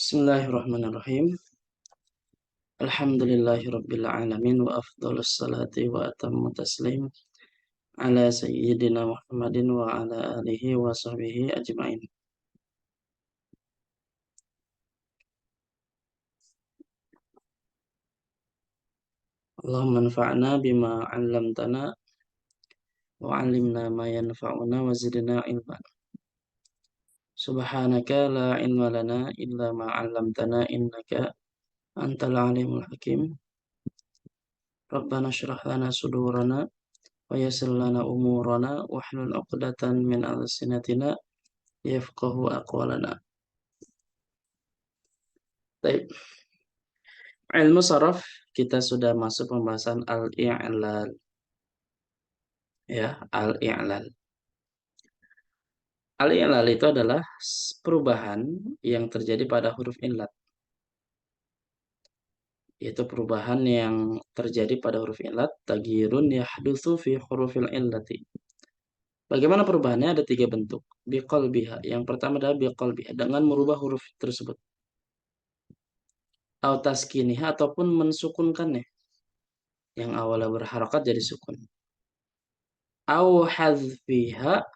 Bismillahirrahmanirrahim. Alhamdulillahirabbil alamin wa afdhalus salati wa atammu taslim ala sayyidina Muhammadin wa ala alihi wa sahbihi ajmain. Allahumma anfa'na bima 'allamtana wa 'allimna ma yanfa'una wa zidna ilma. Subhanaka la ilma lana illa ma 'allamtana innaka antal alimul hakim. Rabbana shrah lana sudurana wa yassir lana umurana wahlul 'uqdatan min alsinatina yafqahu aqwalana. Baik, ilmu saraf kita sudah masuk pembahasan al-i'lal, ya, al-i'lal. Al-i'lal itu adalah perubahan yang terjadi pada huruf illat. Yaitu perubahan yang terjadi pada huruf illat, taghyirun yahdutsu fi hurufil illati. Bagaimana perubahannya? Ada 3 bentuk. Biqalbiha. Yang pertama adalah biqalbiha, dengan merubah huruf tersebut. Au taskiniha, ataupun mensukunkannya. Yang awalnya berharakat jadi sukun. Au hadzfiha,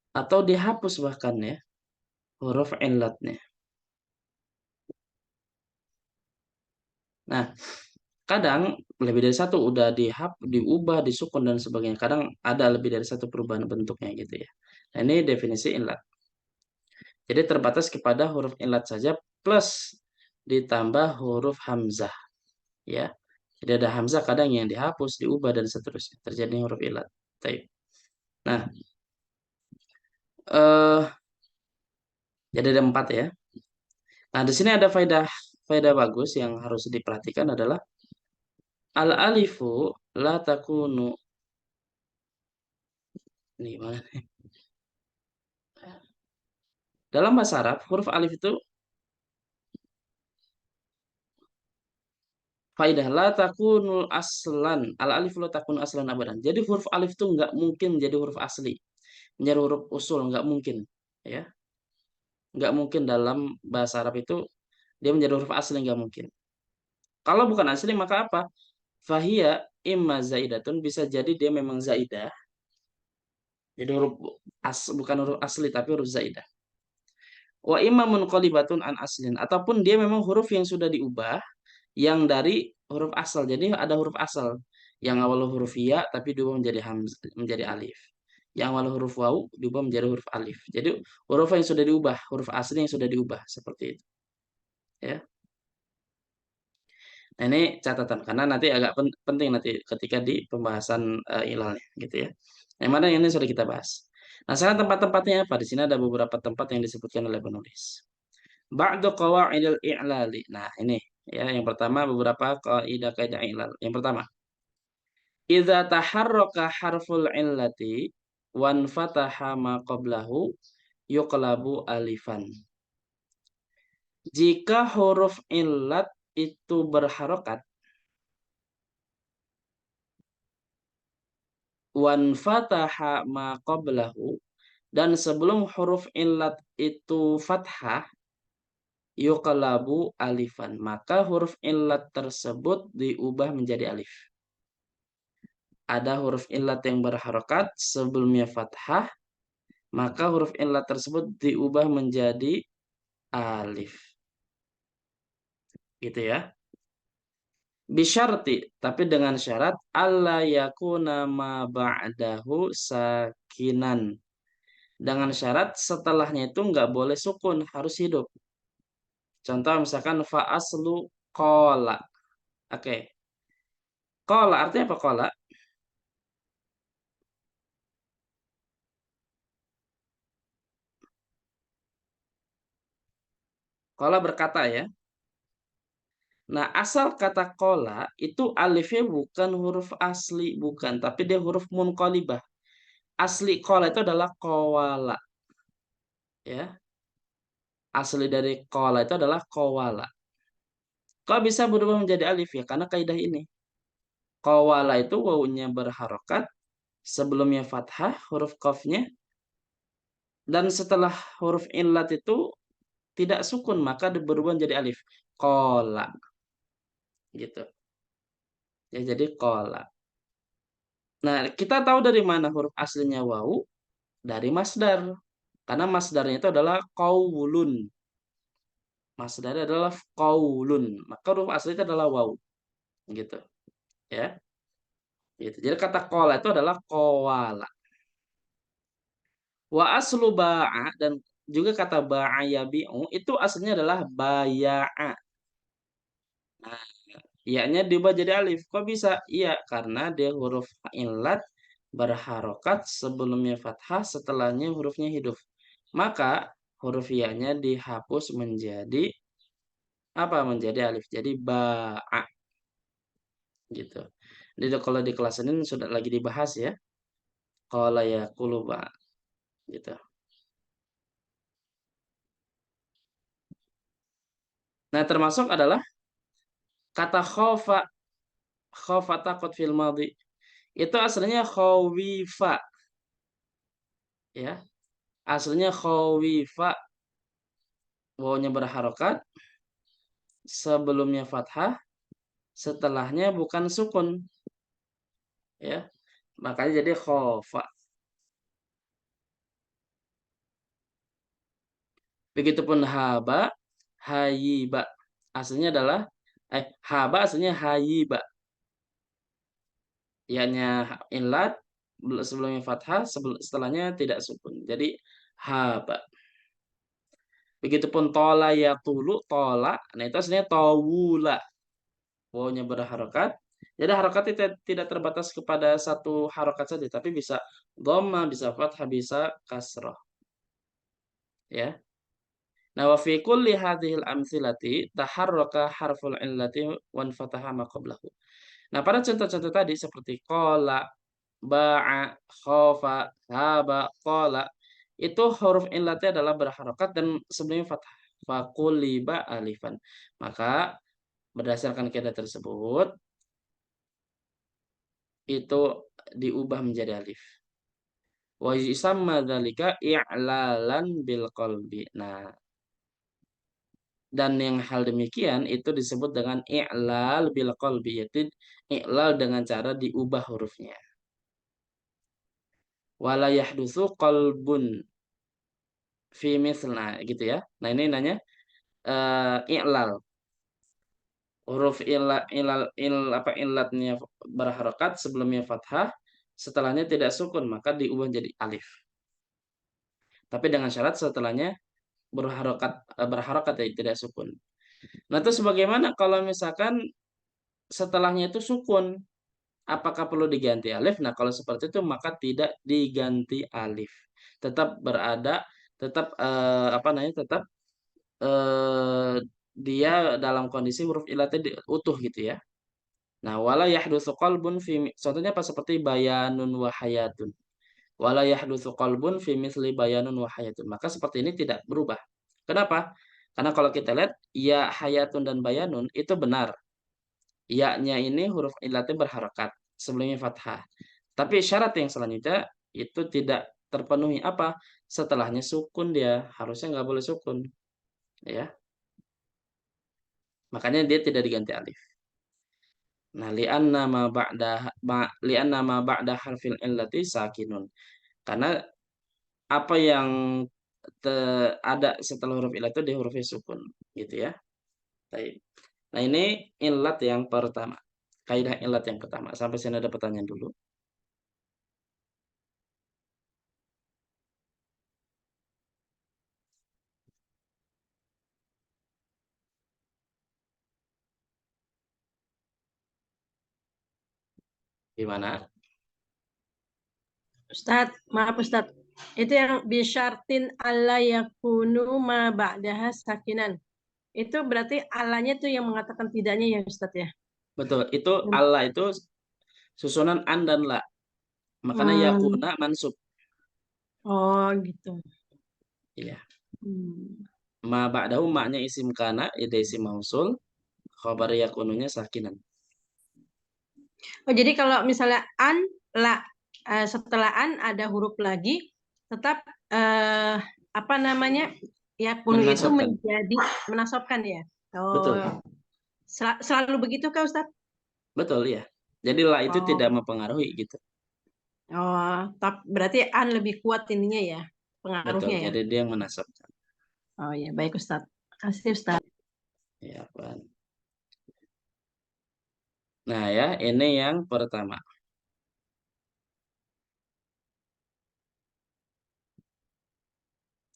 atau dihapus bahkan, ya, huruf illatnya. Nah, kadang lebih dari satu udah diubah, disukun dan sebagainya. Kadang ada lebih dari satu perubahan bentuknya gitu ya. Nah, ini definisi illat. Jadi terbatas kepada huruf illat saja plus ditambah huruf hamzah, ya. Jadi ada hamzah kadang yang dihapus, diubah dan seterusnya. Terjadi huruf illat. Baik. Nah, eh jadi ada 4 ya. Nah, di sini ada faedah bagus yang harus diperhatikan adalah al alifu la takunu, ini mana? Dalam bahasa Arab, huruf alif itu faidah la takunul aslan. Al alif la takun aslan abadan. Jadi huruf alif itu nggak mungkin jadi huruf asli, menjadi huruf usul, nggak mungkin, ya. Nggak mungkin dalam bahasa Arab itu dia menjadi huruf asli, nggak mungkin. Kalau bukan asli maka apa? Fahia imma zaidatun, bisa jadi dia memang zaidah. Jadi bukan huruf asli tapi huruf zaidah. Wa imma munqalibatun an aslin, ataupun dia memang huruf yang sudah diubah yang dari huruf asal. Jadi ada huruf asal yang awal huruf ya tapi diubah menjadi menjadi alif. Yang awal huruf waw diubah menjadi huruf alif. Jadi huruf yang sudah diubah, huruf asli yang sudah diubah seperti itu. Ya. Nah, ini catatan karena nanti agak penting nanti ketika di pembahasan ilalnya gitu ya. Yang mana ini sudah kita bahas. Nah, sekarang tempat-tempatnya apa? Di sini ada beberapa tempat yang disebutkan oleh penulis. Ba'du qawaidil i'lali. Nah, ini ya, yang pertama beberapa kaidah-kaidah i'lal. Yang pertama, idza taharraka harful illati wan fataha ma qablahu yuqlabu alifan. Jika huruf illat itu berharokat, wan fataha ma qablahu, dan sebelum huruf illat itu fathah, yuqlabu alifan, maka huruf illat tersebut diubah menjadi alif. Ada huruf illat yang berharokat sebelumnya fathah, maka huruf illat tersebut diubah menjadi alif. Gitu ya. Bisyarti, tapi dengan syarat alla yakuna ma ba'dahu sakinan. Dengan syarat setelahnya itu nggak boleh sukun, harus hidup. Contoh misalkan fa aslu qala. Oke. Qala artinya apa qala? Qala berkata ya. Nah, asal kata qala itu alifnya bukan huruf asli, bukan, tapi dia huruf munqalibah. Asli qala itu adalah qawala, ya. Asli dari qala itu adalah qawala. Kok bisa berubah menjadi alif ya? Karena kaidah ini. Qawala itu wawunya berharokat, sebelumnya fathah huruf qafnya, dan setelah huruf illat itu tidak sukun, maka berubah menjadi alif. Qala, gitu. Ya, jadi qala. Nah, kita tahu dari mana huruf aslinya wawu? Dari masdar. Karena masdarnya itu adalah qaulun. Masdarnya adalah qaulun. Maka huruf asli itu adalah wawu, gitu. Ya, gitu. Jadi kata qala itu adalah qawala. Wa aslu ba'a, dan juga kata ba'a yabi'u itu aslinya adalah baya'a. Nah, iya-nya diubah jadi alif. Kok bisa? Iya, karena dia huruf illat berharokat sebelumnya fathah, setelahnya hurufnya hidup. Maka huruf iya-nya dihapus menjadi apa? Menjadi alif. Jadi ba'a, gitu. Jadi kalau di kelas ini sudah lagi dibahas ya. Qala yaqulu ba, gitu. Nah, termasuk adalah kata khofa. Khofa takut fil madhi. Itu aslinya khawifa, ya. Aslinya khawifa, wawunya berharokat, sebelumnya fathah, setelahnya bukan sukun, ya. Makanya jadi khofa. Begitupun haba, hayiba. Aslinya adalah haba aslinya hayiba. Ianya ilat, sebelumnya fathah, setelahnya tidak sukun. Jadi haba. Begitupun tola ya tulu, tola. Nah, itu aslinya tawula. Wawunya berharokat. Jadi harokat itu tidak terbatas kepada satu harokat saja, tapi bisa dhamma, bisa fathah, bisa kasroh. Ya. Nah, wa fi kulli hadhil amthilati taharraka harful illati wan fataha ma qablahu. Nah, pada contoh-contoh tadi seperti qala, ba'a, khofa, haba, qala, itu huruf illatnya adalah berharokat dan sebelumnya fathah. Faquliba alifan. Maka berdasarkan kaidah tersebut itu diubah menjadi alif. Wa yusamma dzalika i'lalan bil qalbi. Nah, dan yang hal demikian itu disebut dengan i'lal bil qalbi, yaitu i'lal dengan cara diubah hurufnya. Wala yahdutsu qalbun fi mithlna, gitu ya. Nah, ini nanya i'lal. Huruf illatnya berharokat, sebelumnya fathah, setelahnya tidak sukun, maka diubah jadi alif. Tapi dengan syarat setelahnya berharokat ya, tidak sukun. Nah, terus bagaimana kalau misalkan setelahnya itu sukun? Apakah perlu diganti alif? Nah, kalau seperti itu maka tidak diganti alif. Tetap berada, tetap apa namanya? Tetap eh, dia dalam kondisi huruf ilatnya utuh, gitu ya. Nah, wala yahdutsu qalbun fi, contohnya apa? Seperti bayanun wa hayatun. Wala yahdutsu qalbun fi mithli bayanun wa hayatun. Maka seperti ini tidak berubah. Kenapa? Karena kalau kita lihat ya hayatun dan bayanun itu benar. Ya-nya ini huruf illatnya berharokat, sebelumnya fathah. Tapi syarat yang selanjutnya itu tidak terpenuhi, apa? Setelahnya sukun, dia harusnya nggak boleh sukun, ya. Makanya dia tidak diganti alif. Nah, li'anna ma ba'da harfil illati sakinun. Karena apa yang ada setelah huruf illat itu di hurufnya sukun, gitu ya. Baik. Nah, ini illat yang pertama. Kaidah illat yang pertama. Sampai sini ada pertanyaan dulu. Gimana? Ustadz, maaf Ustadz. Itu yang bisyartin alla yakunu ma ba'daha sakinan. Itu berarti alanya tuh yang mengatakan tidaknya ya Ustadz ya? Betul. Itu Allah itu susunan an dan la. Makanya Hmm. yakuna mansub. Oh gitu. Iya. Hmm. Ma ba'dahu maknya isim kana, ida isim mausul, khabar yakununya sakinan. Oh jadi kalau misalnya an, la, setelah an ada huruf lagi, tetap apa namanya? yakunu itu Menasobkan. menjadi menasabkan ya. Oh, Betul. selalu begitu kah Ustaz? Betul ya. Jadi la itu tidak Oh, mempengaruhi gitu. oh, tapi berarti an lebih kuat ininya ya, Betul. pengaruhnya ya. Jadi dia yang menasabkan. Oh ya, baik Ustaz. Kasih Ustaz. Ya, Pak. Nah ya, ini yang pertama.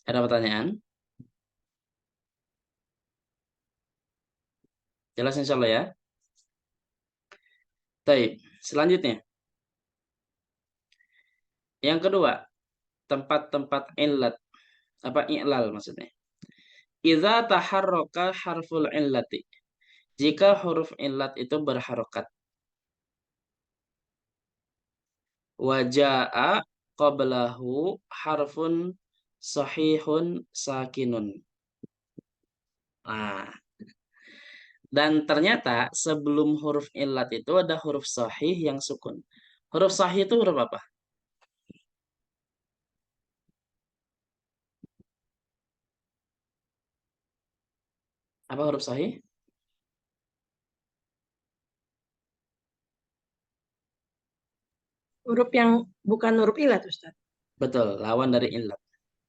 Ada pertanyaan? Jelas insya Allah ya. Baik. Selanjutnya. Yang kedua, tempat-tempat illat. Apa i'lal maksudnya? Idza taharraka harful illati. Jika huruf illat itu berharokat. Waja'a qablahu harfun sahihun sakinun. Nah, dan ternyata sebelum huruf illat itu ada huruf sahih yang sukun. Huruf sahih itu huruf apa? Apa huruf sahih? Huruf yang bukan huruf ilat Ustaz. Betul, lawan dari illat.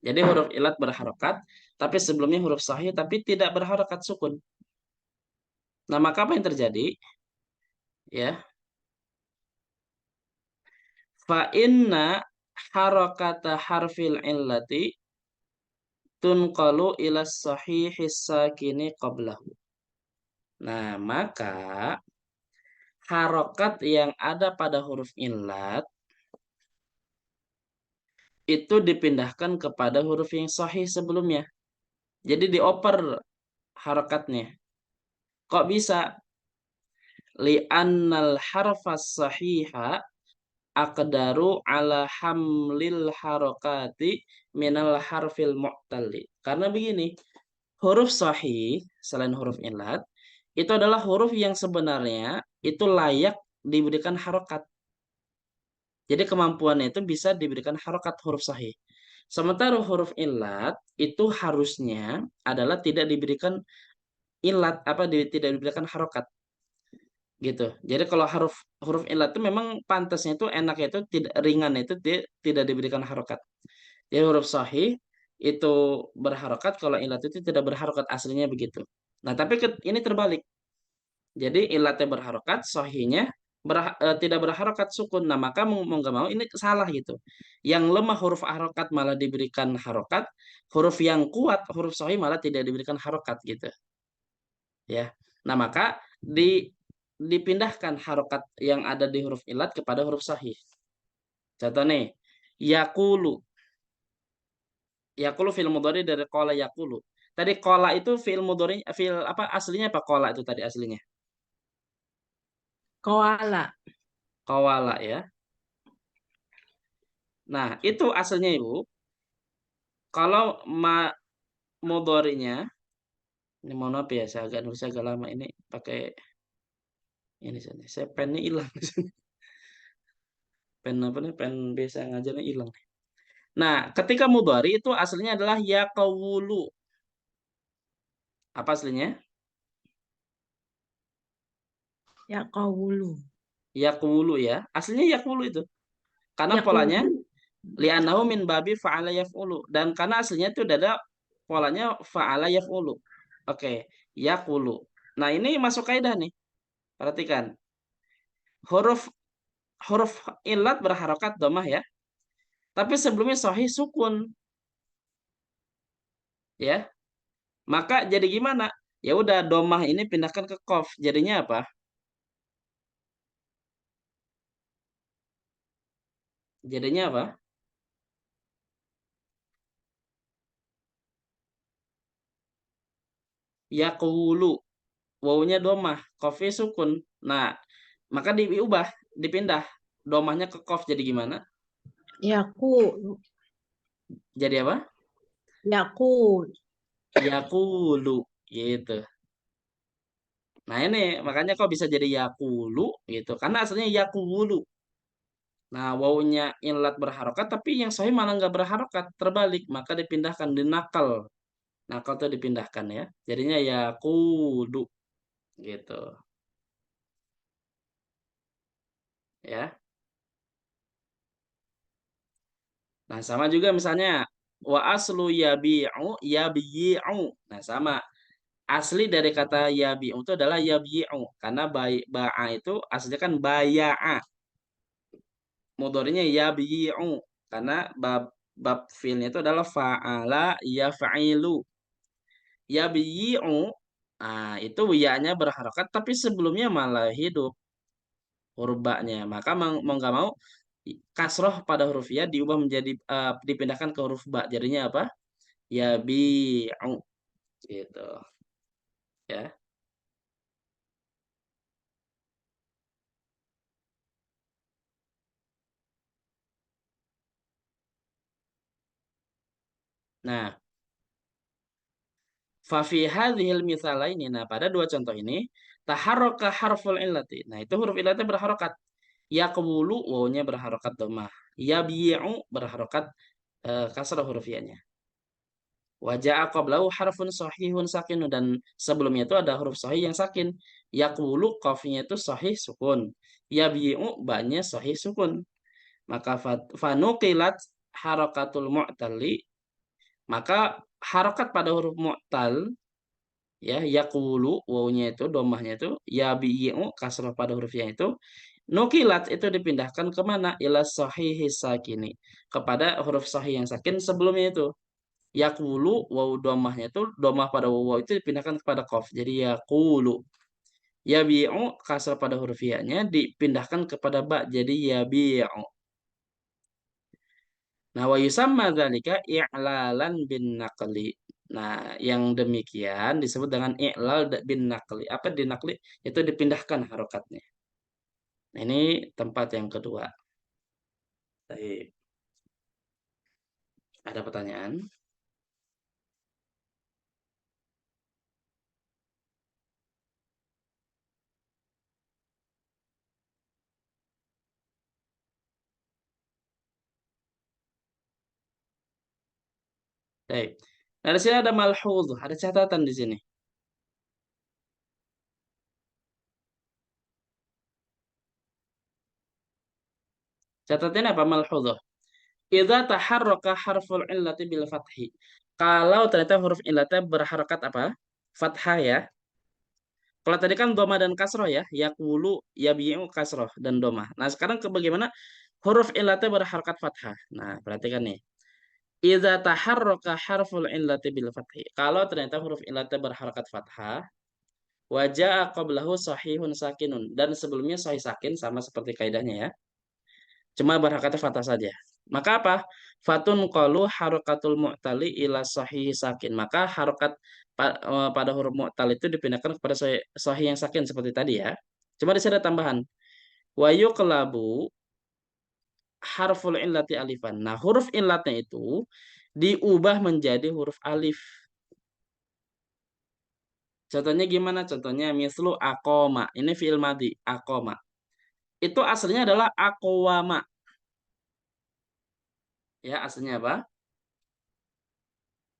Jadi huruf illat berharokat, tapi sebelumnya huruf sahih tapi tidak berharokat sukun. Nah, maka apa yang terjadi? Ya, fa inna harakata harfil illati tunqalu ila sahihi sakini qablahu. Nah, maka harokat yang ada pada huruf illat itu dipindahkan kepada huruf yang sahih sebelumnya. Jadi dioper harokatnya. Kok bisa? Li'annal harfas sahiha aqdaru ala hamlil harokati minal harfil mu'talli. Karena begini, huruf sahih selain huruf illat itu adalah huruf yang sebenarnya itu layak diberikan harokat. Jadi kemampuannya itu bisa diberikan harokat huruf sahih. Sementara huruf illat itu harusnya adalah tidak diberikan illat tidak diberikan harokat gitu. Jadi kalau huruf huruf illat itu memang pantasnya itu enaknya itu tidak ringan itu tidak diberikan harokat. Jadi huruf sahih itu berharokat, kalau illat itu tidak berharokat, aslinya begitu. Nah, tapi ini terbalik. Jadi ilatnya berharokat, sahihnya tidak berharokat sukun. Nah, maka mau nggak mau ini salah gitu. Yang lemah huruf harokat malah diberikan harokat, huruf yang kuat huruf sahih malah tidak diberikan harokat gitu. Ya. Nah, maka dipindahkan harokat yang ada di huruf ilat kepada huruf sahih. Contoh nih, yakulu. Yakulu fi'il mudhari dari qala yakulu. Tadi qala itu fi'il mudhari fi'il apa aslinya apa qala itu tadi aslinya? Koala. Qawala ya. Nah, itu aslinya Ibu. Kalau mudhari'nya ini mohon maaf ya, saya agak nulis agak lama ini pakai ini saja. Saya pennya hilang. Pen apa nih? Pen biasa ngajarnya hilang. Nah, ketika mudhari itu aslinya adalah yaqawulu. Apa aslinya? Ya kawulu. Yaqulu ya. Aslinya yaqulu itu. Karena Ya polanya kulu. li'annahu min babi fa'ala yaf'ulu, dan karena aslinya itu udah ada polanya fa'ala yaf'ulu. Oke, yaqulu. Nah, ini masuk kaidah nih. Perhatikan. Huruf huruf illat berharokat domah ya. Tapi sebelumnya sahih sukun, ya. Maka jadi gimana? Ya udah domah ini pindahkan ke qaf. Jadinya apa? Jadinya apa? Yaqulu. Wawunya domah, qafnya sukun. Nah, maka diubah, dipindah domahnya ke qaf, jadi gimana? Ya ku. Jadi apa? Ya ku. Yaqulu gitu. Nah, ini makanya kok bisa jadi yaqulu gitu. Karena aslinya yaqulu. Nah, wawunya inlat berharokat tapi yang sahih malah nggak berharokat, terbalik, maka dipindahkan dinakal Nah, kalau itu dipindahkan ya, jadinya yaqulu gitu, ya. Nah, sama juga misalnya wa aslu yabi'u yabi'u. Nah, sama. Asli dari kata yabi'u itu adalah yabi'u karena ba'a itu aslinya kan baya'a. Mudhari'nya yabi'u karena bab fiilnya itu adalah fa'ala yaf'ilu. Yabi'u, nah itu ya-nya berharokat tapi sebelumnya malah hidup huruf ba-nya. Maka mau nggak mau kasroh pada huruf ya diubah menjadi dipindahkan ke huruf ba. Jadinya apa? Yabi'u gitu ya. Nah, fa fi hadhil mitsalaini. Nah, pada dua contoh ini taharraka harful illati. Nah, itu huruf illatnya berharokat. Yaqbulu wawunya berharokat dhammah. Yabi'u berharokat kasrah huruf ya-nya. Wa ja'a qablahu harfun shahihun sakinun dan sebelumnya itu ada huruf sahih yang sakin. Yaqbulu qafnya itu sahih sukun. Yabi'u ba-nya sahih sukun. Maka fanuqilat harakatul mu'talli, maka harokat pada huruf mu'tal ya yaqulu wawunya itu dhammahnya itu yabi'u kasrah pada huruf ya itu nukilat itu dipindahkan ke mana ila sahihi sakini kepada huruf sahih yang sakin sebelumnya itu yaqulu wawu dhammahnya itu dhammah pada wawu itu dipindahkan kepada qaf jadi yaqulu yabi'u kasrah pada huruf ya-nya dipindahkan kepada ba jadi yabi'u. Nah, wa yusamma dzalika i'lalan bin naqli. Nah, yang demikian disebut dengan i'lal bin naqli. Apa bin naqli? Itu dipindahkan harokatnya. Nah, ini tempat yang kedua. Baik. Ada pertanyaan? Baik. Nah, di sini ada malhuz, ada catatan di sini. Catatannya apa malhuzah? Idza taharraka harful illati bil fathi. Kalau ternyata huruf illatnya berharakat apa? Fathah ya. Kalau tadi kan doma dan kasroh ya, yaqulu, yabi'u kasroh dan doma. Nah, sekarang ke bagaimana huruf illatnya berharakat fathah. Nah, perhatikan nih. Idza taharraka harful illati bil fathi. Kalau ternyata huruf illatnya berharakat fathah, wa jaa qablahu sahihun sakinun dan sebelumnya sahih sakin sama seperti kaidahnya ya. Cuma berharakat fathah saja. Maka apa? Fatun qalu harakatul mu'tali ila sahih sakin. Maka harokat pada huruf mu'tal itu dipindahkan kepada sahih yang sakin seperti tadi ya. Cuma di sini ada tambahan. Wa yuqlabu harful illati alifan. Nah, huruf illatnya itu diubah menjadi huruf alif. Contohnya gimana? Contohnya mislu akoma. Ini fi'il madhi, akoma. Itu aslinya adalah akwama. Ya, aslinya apa?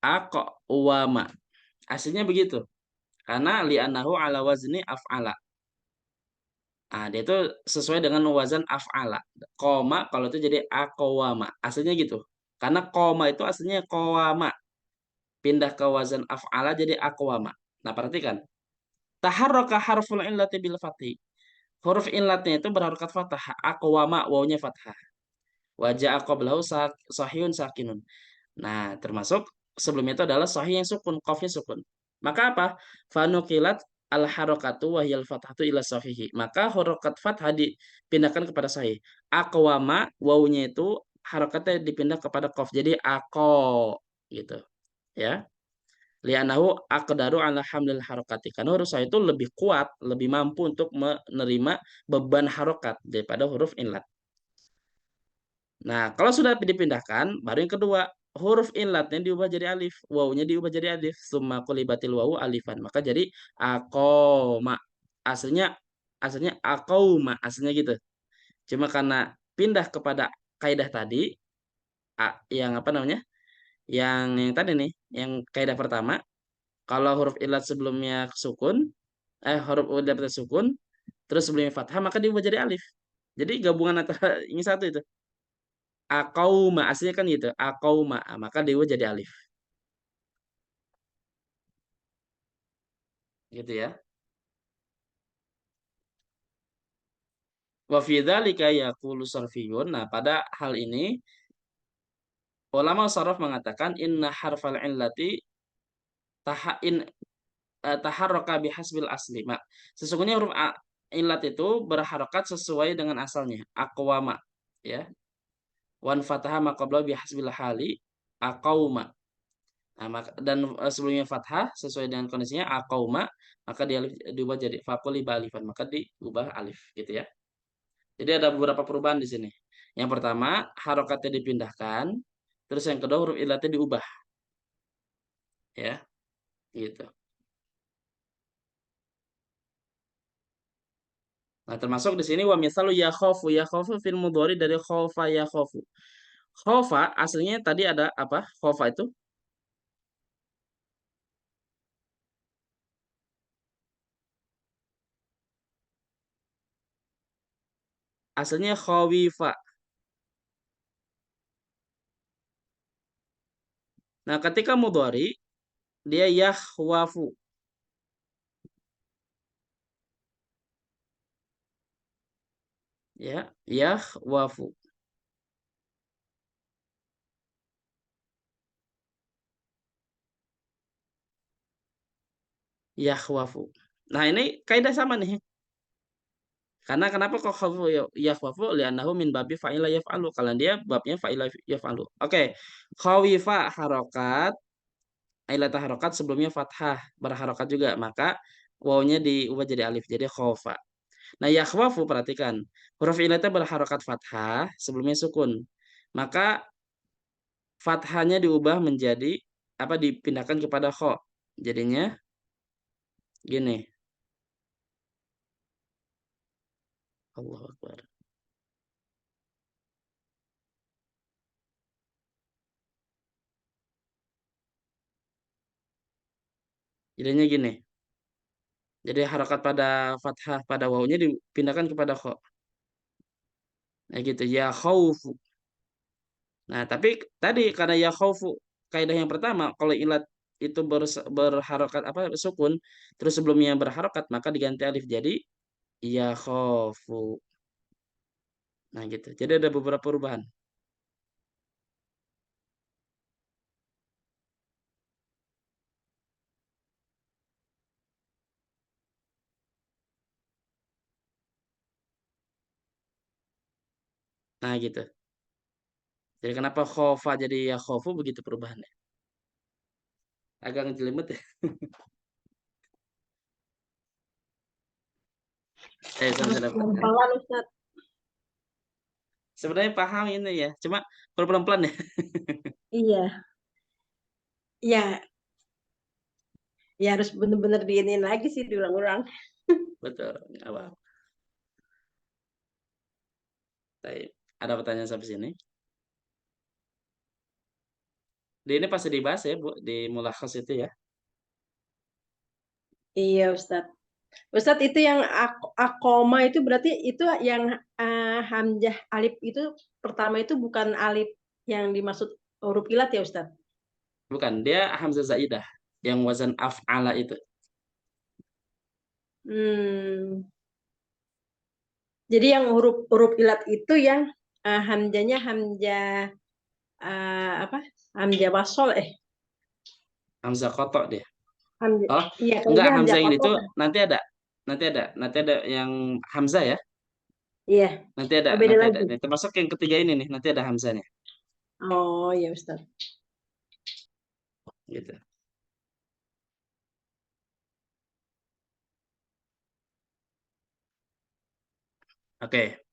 Aqwama. Aslinya begitu. Karena li'annahu ala wazni af'ala. Ah, dia itu sesuai dengan wazan af'ala. Koma kalau itu jadi aqwama. Aslinya gitu. Karena koma itu aslinya qawama. Pindah ke wazan af'ala jadi aqwama. Nah, perhatikan. Taharraka harful illati bil fathi. Huruf illatnya itu berharokat fathah. Aqwama wawunya fathah. Wajah qablahu sahihun sakinun. Nah, termasuk sebelumnya itu adalah sahih yang sukun, qafnya sukun. Maka apa? Fanuqilat al harokatu wahyal fathatu ila sahihi. Maka harokat fathah dipindahkan kepada sahih. Aqwama wawunya itu harokatnya dipindah kepada qaf. Jadi aqo gitu. Ya. Li'annahu aqdaru ala hamlil harokati. Karena huruf sahih itu lebih kuat, lebih mampu untuk menerima beban harokat daripada huruf illat. Nah, kalau sudah dipindahkan, baru yang kedua, huruf illatnya diubah jadi alif, wawunya diubah jadi alif, summa qulibatil wawu alifan. Maka jadi aqoma. Aslinya aslinya aqauma, aslinya gitu. Cuma karena pindah kepada kaidah tadi yang apa namanya? yang tadi nih, yang kaidah pertama, kalau huruf ilat sebelumnya sukun, huruf ilat sukun, terus sebelumnya fathah, maka diubah jadi alif. Jadi gabungan antara ini satu itu. Aqauma, aslinya kan gitu. Aqauma, maka diubah jadi alif. Gitu ya. Wa fi dzalika yaqulu sarfiyun. Nah, pada hal ini ulama saraf mengatakan inna harfal illati taha in taharraka bihasbil asli. Sesungguhnya huruf illat itu berharokat sesuai dengan asalnya. Aqwama, ya. Wan fataha maqabla bihasbil hali aqauma. Nah, dan sebelumnya fathah sesuai dengan kondisinya aqauma, maka diubah jadi faquli alifan, maka diubah alif gitu ya. Jadi ada beberapa perubahan di sini. Yang pertama, harokatnya dipindahkan, terus yang kedua huruf illatnya diubah, ya, gitu. Nah, termasuk di sini wa misalu yakhafu fil mudhari dari khafa yakhafu. Khafa aslinya tadi ada apa? Khafa itu aslinya khawifa. Nah, ketika mudhari dia yakhwafu, ya, yakhwafu. Yakhwafu. Nah, ini kaidah sama nih. Karena kenapa kok khafu yakhwafu li'annahu min babi fa'ila yaf'alu. Kalau dia babnya fa'ila yaf'alu. Oke. Khawifa harokat, ilata harokat sebelumnya fathah berharokat juga, maka wawunya diubah jadi alif jadi khofa. Nah, yakhwafu perhatikan, huruf ilata berharokat fathah sebelumnya sukun, maka fathahnya diubah menjadi apa, dipindahkan kepada kho, jadinya gini. Allahu Akbar. Jadinya gini. Jadi harokat pada fathah pada wawunya dipindahkan kepada kho. Nah gitu, ya khaufu. Nah, tapi tadi karena ya khaufu kaidah yang pertama, kalau ilat itu berharokat apa sukun, terus sebelumnya berharokat maka diganti alif jadi ya khaufu. Nah gitu. Jadi ada beberapa perubahan. Nah gitu. Jadi kenapa khaufa jadi ya khaufu begitu perubahannya. Agak ngejelimet ya. Harus Sudah. pelan-pelan Ustaz. Sebenarnya paham ini ya, cuma perlu pelan-pelan ya. Iya, ya, ya harus benar-benar diinin lagi sih diulang-ulang. Betul. Nggak apa-apa. Baik. Ada pertanyaan sampai sini? Di ini pasti dibahas ya, Bu, di mulakhas itu ya. Iya Ustaz. Ustaz itu yang akoma itu berarti itu yang hamzah alif itu pertama itu bukan alif yang dimaksud huruf ilat ya Ustaz? Bukan, dia hamzah zaidah yang wazan af'ala itu. Hmm. Jadi yang huruf huruf ilat itu yang hamzanya hamzah apa? Hamzah wasol Hamzah kotok dia. hamzah Oh, iya enggak, kayaknya hamzah hamzah yang kotok itu kan? nanti ada. Nanti ada yang hamzah ya. Iya. Nanti ada, Oh, beda nanti ada. lagi. Ini termasuk yang ketiga ini nih, nanti ada hamzahnya Oh ya Ustaz. gitu. Oke.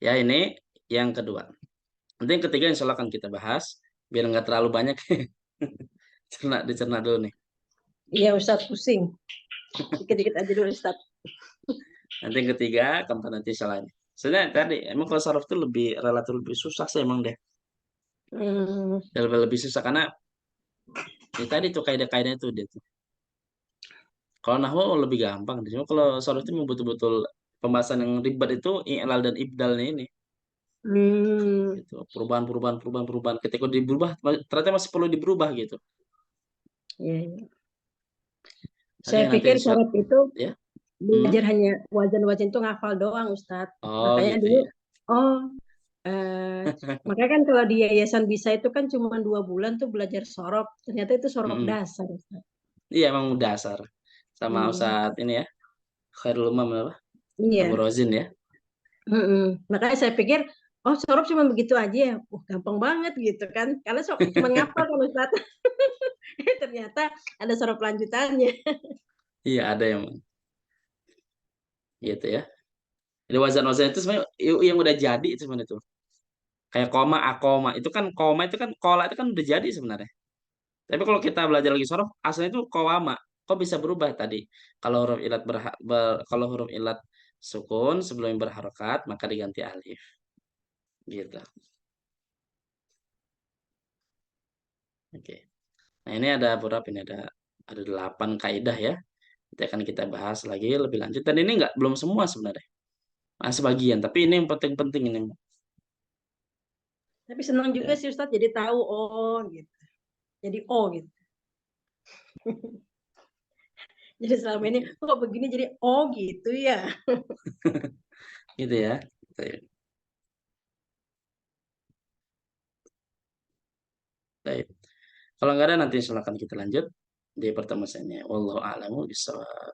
Ya, ini yang kedua. Nanti yang ketiga insya Allah akan kita bahas biar nggak terlalu banyak. Dicerna dulu nih. Iya Ustaz pusing. Dikit-dikit aja dulu Ustaz. Nanti yang ketiga, keempat nanti salahnya. Sebenarnya tadi emang kalau saraf itu lebih relatif lebih susah sih emang deh. Hmm. Lebih susah karena Ya tadi tuh kaidah-kaidah itu dia tuh. Kalau nahwu lebih gampang. Cuma kalau sorof itu memang betul-betul pembahasan yang ribet itu i'lal dan ibdalnya ini. Hmm, Gitu. Perubahan, perubahan, perubahan, perubahan. Ketika diberubah, ternyata masih perlu diberubah gitu. ya, ya. Oke, Saya nanti pikir syarat itu ya. Hmm. belajar hanya wajan-wajan itu ngafal doang, Ustadz. Oh, Makanya gitu dulu, ya. oh, eh, makanya kan kalau di Yayasan Bisa itu kan cuma 2 bulan tuh belajar sorop. Ternyata itu sorop Mm-mm. dasar, Ustadz. Iya, emang dasar. Sama Hmm, Ustadz ini ya. Khairul Umam apa? Abu iya. Rozin ya. Makanya saya pikir, oh sorop cuma begitu aja ya. Gampang banget gitu kan. Karena cuma ngapal kan Ustadz. Ternyata ada sorop lanjutannya. Iya, ada yang gitu ya. Jadi wazan-wazan itu sebenarnya yang udah jadi itu sebenarnya itu. Kayak koma, akoma. Itu kan koma itu kan kola itu kan udah jadi sebenarnya. Tapi kalau kita belajar lagi sorof, aslinya itu kowama. Kok bisa berubah tadi? Kalau huruf ilat kalau huruf ilat sukun sebelum berharokat maka diganti alif. Gitu. Oke. Nah ini ada berapa ini? Ada 8 kaidah ya. Nanti akan kita bahas lagi lebih lanjut. Dan ini nggak belum semua sebenarnya. Nah, sebagian. Tapi ini yang penting-penting ini. Tapi senang juga Ya. sih Ustadz jadi tahu, oh gitu. Jadi oh gitu. Jadi selama ini Oke. kok begini jadi oh gitu ya. Gitu ya. Baik. Baik. Kalau nggak ada nanti silakan kita lanjut di pertemuan selanjutnya. Wallahu a'lamu bishawab.